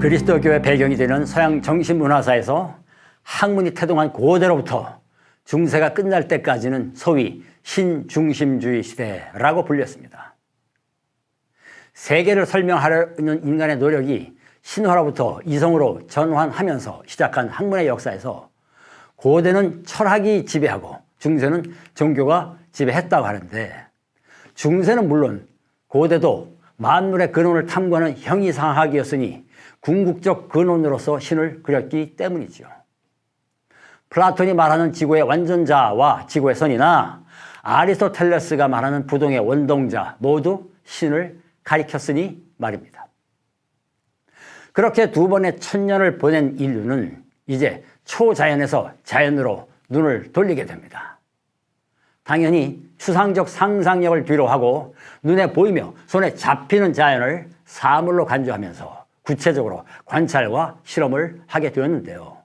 그리스도교의 배경이 되는 서양 정신문화사에서 학문이 태동한 고대로부터 중세가 끝날 때까지는 소위 신중심주의 시대라고 불렸습니다. 세계를 설명하려는 인간의 노력이 신화로부터 이성으로 전환하면서 시작한 학문의 역사에서 고대는 철학이 지배하고 중세는 종교가 지배했다고 하는데, 중세는 물론 고대도 만물의 근원을 탐구하는 형이상학이었으니 궁극적 근원으로서 신을 그렸기 때문이죠. 플라톤이 말하는 지구의 완전자와 지구의 선이나 아리스토텔레스가 말하는 부동의 원동자 모두 신을 가리켰으니 말입니다. 그렇게 두 번의 천년을 보낸 인류는 이제 초자연에서 자연으로 눈을 돌리게 됩니다. 당연히 추상적 상상력을 뒤로하고 눈에 보이며 손에 잡히는 자연을 사물로 간주하면서 구체적으로 관찰과 실험을 하게 되었는데요.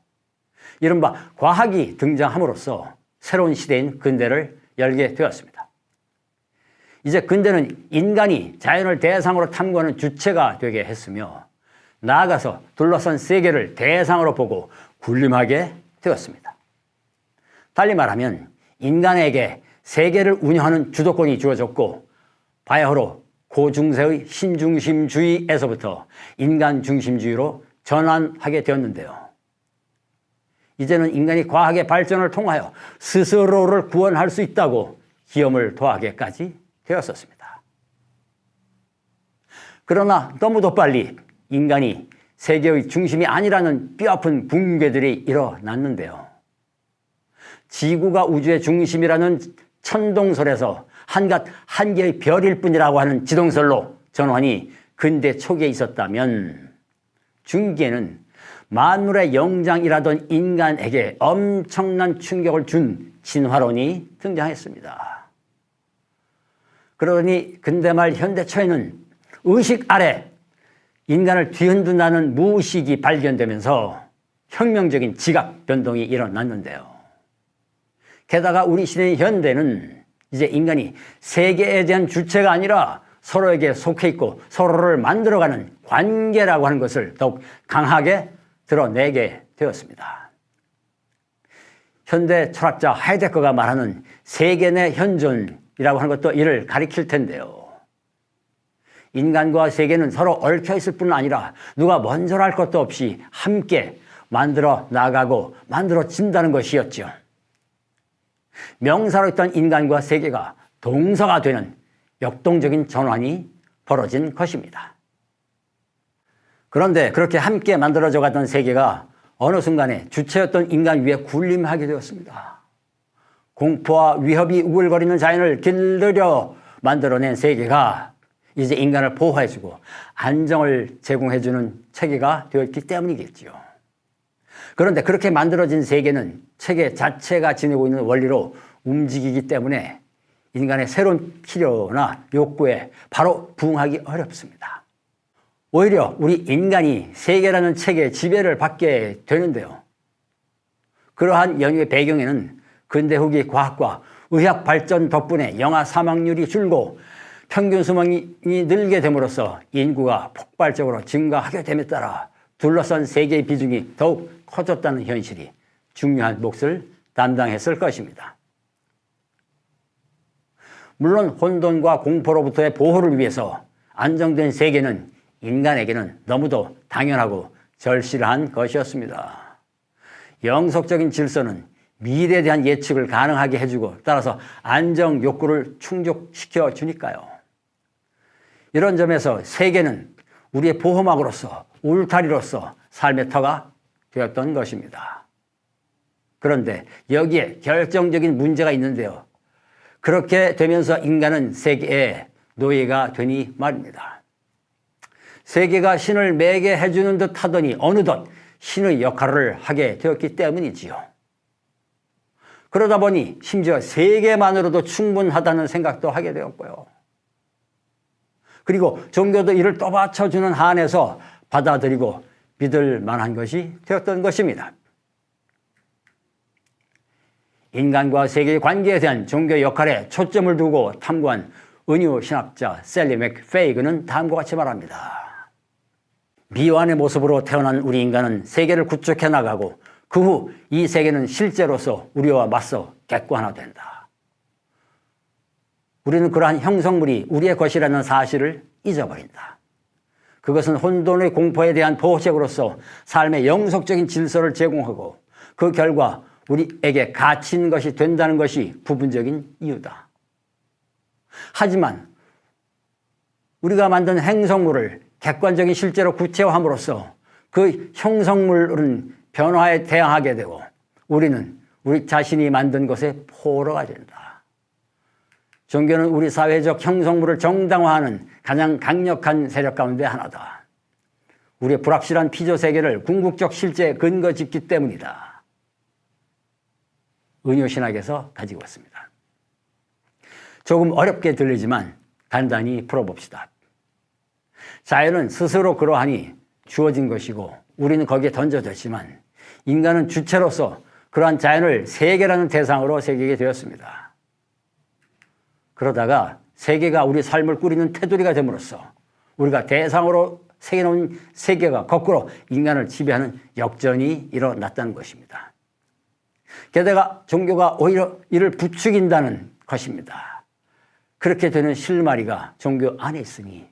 이른바 과학이 등장함으로써 새로운 시대인 근대를 열게 되었습니다. 이제 근대는 인간이 자연을 대상으로 탐구하는 주체가 되게 했으며, 나아가서 둘러싼 세계를 대상으로 보고 군림하게 되었습니다. 달리 말하면 인간에게 세계를 운영하는 주도권이 주어졌고, 바야흐로 고중세의 신중심주의에서부터 인간중심주의로 전환하게 되었는데요. 이제는 인간이 과학의 발전을 통하여 스스로를 구원할 수 있다고 기염을 토하게까지 되었었습니다. 그러나 너무도 빨리 인간이 세계의 중심이 아니라는 뼈아픈 붕괴들이 일어났는데요. 지구가 우주의 중심이라는 천동설에서 한갓 한 개의 별일 뿐이라고 하는 지동설로 전환이 근대 초기에 있었다면, 중기에는 만물의 영장이라던 인간에게 엄청난 충격을 준 진화론이 등장했습니다. 그러니 근대 말 현대 초에는 의식 아래 인간을 뒤흔든다는 무의식이 발견되면서 혁명적인 지각 변동이 일어났는데요. 게다가 우리 시대인 현대는 이제 인간이 세계에 대한 주체가 아니라 서로에게 속해 있고 서로를 만들어가는 관계라고 하는 것을 더욱 강하게 드러내게 되었습니다. 현대 철학자 하이데거가 말하는 세계 내 현존이라고 하는 것도 이를 가리킬 텐데요. 인간과 세계는 서로 얽혀 있을 뿐 아니라 누가 먼저랄 것도 없이 함께 만들어 나가고 만들어진다는 것이었죠. 명사로 있던 인간과 세계가 동사가 되는 역동적인 전환이 벌어진 것입니다. 그런데 그렇게 함께 만들어져 가던 세계가 어느 순간에 주체였던 인간 위에 군림하게 되었습니다. 공포와 위협이 우글거리는 자연을 길들여 만들어낸 세계가 이제 인간을 보호해주고 안정을 제공해주는 체계가 되었기 때문이겠지요. 그런데 그렇게 만들어진 세계는 체계 자체가 지니고 있는 원리로 움직이기 때문에 인간의 새로운 필요나 욕구에 바로 부응하기 어렵습니다. 오히려 우리 인간이 세계라는 체계의 지배를 받게 되는데요. 그러한 연유의 배경에는 근대 후기 과학과 의학 발전 덕분에 영아 사망률이 줄고 평균 수명이 늘게 됨으로써 인구가 폭발적으로 증가하게 됨에 따라 둘러싼 세계의 비중이 더욱 커졌다는 현실이 중요한 몫을 담당했을 것입니다. 물론 혼돈과 공포로부터의 보호를 위해서 안정된 세계는 인간에게는 너무도 당연하고 절실한 것이었습니다. 영속적인 질서는 미래에 대한 예측을 가능하게 해주고 따라서 안정 욕구를 충족시켜 주니까요. 이런 점에서 세계는 우리의 보호막으로서 울타리로서 삶의 터가 되었던 것입니다. 그런데 여기에 결정적인 문제가 있는데요. 그렇게 되면서 인간은 세계의 노예가 되니 말입니다. 세계가 신을 매개해 주는 듯 하더니 어느덧 신의 역할을 하게 되었기 때문이지요. 그러다 보니 심지어 세계만으로도 충분하다는 생각도 하게 되었고요. 그리고 종교도 이를 떠받쳐주는 한에서 받아들이고 믿을 만한 것이 되었던 것입니다. 인간과 세계의 관계에 대한 종교 역할에 초점을 두고 탐구한 은유 신학자 셀리 맥페이그는 다음과 같이 말합니다. 미완의 모습으로 태어난 우리 인간은 세계를 구축해 나가고 그 후 이 세계는 실제로서 우리와 맞서 객관화된다. 우리는 그러한 형성물이 우리의 것이라는 사실을 잊어버린다. 그것은 혼돈의 공포에 대한 보호책으로서 삶의 영속적인 질서를 제공하고 그 결과 우리에게 갇힌 것이 된다는 것이 부분적인 이유다. 하지만 우리가 만든 행성물을 객관적인 실제로 구체화함으로써 그 형성물은 변화에 대항하게 되고 우리는 우리 자신이 만든 것의 포로가 된다. 종교는 우리 사회적 형성물을 정당화하는 가장 강력한 세력 가운데 하나다. 우리의 불확실한 피조 세계를 궁극적 실제에 근거 짓기 때문이다. 은효신학에서 가지고 왔습니다. 조금 어렵게 들리지만 간단히 풀어봅시다. 자연은 스스로 그러하니 주어진 것이고 우리는 거기에 던져졌지만 인간은 주체로서 그러한 자연을 세계라는 대상으로 새기게 되었습니다. 그러다가 세계가 우리 삶을 꾸리는 테두리가 됨으로써 우리가 대상으로 새겨놓은 세계가 거꾸로 인간을 지배하는 역전이 일어났다는 것입니다. 게다가 종교가 오히려 이를 부추긴다는 것입니다. 그렇게 되는 실마리가 종교 안에 있으니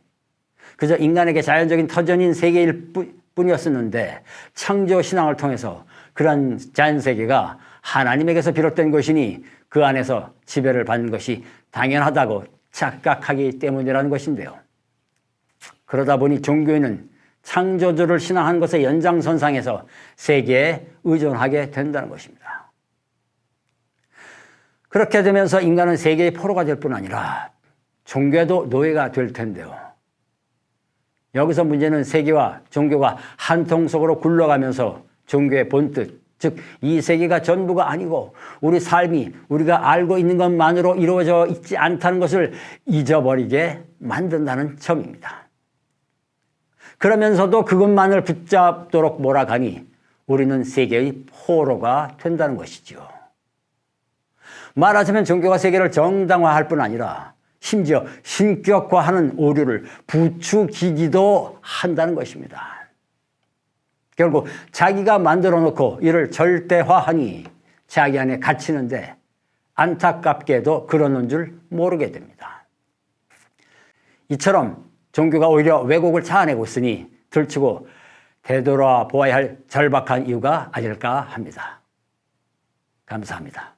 그저 인간에게 자연적인 터전인 세계일 뿐이었었는데 창조 신앙을 통해서 그러한 자연세계가 하나님에게서 비롯된 것이니 그 안에서 지배를 받는 것이 당연하다고 착각하기 때문이라는 것인데요. 그러다 보니 종교인은 창조주를 신앙하는 것의 연장선상에서 세계에 의존하게 된다는 것입니다. 그렇게 되면서 인간은 세계의 포로가 될 뿐 아니라 종교도 노예가 될 텐데요. 여기서 문제는 세계와 종교가 한 통 속으로 굴러가면서 종교의 본뜻, 즉 이 세계가 전부가 아니고 우리 삶이 우리가 알고 있는 것만으로 이루어져 있지 않다는 것을 잊어버리게 만든다는 점입니다. 그러면서도 그것만을 붙잡도록 몰아가니 우리는 세계의 포로가 된다는 것이죠. 말하자면 종교가 세계를 정당화할 뿐 아니라 심지어 신격화하는 오류를 부추기기도 한다는 것입니다. 결국 자기가 만들어 놓고 이를 절대화하니 자기 안에 갇히는데 안타깝게도 그러는 줄 모르게 됩니다. 이처럼 종교가 오히려 왜곡을 자아내고 있으니 들추고 되돌아보아야 할 절박한 이유가 아닐까 합니다. 감사합니다.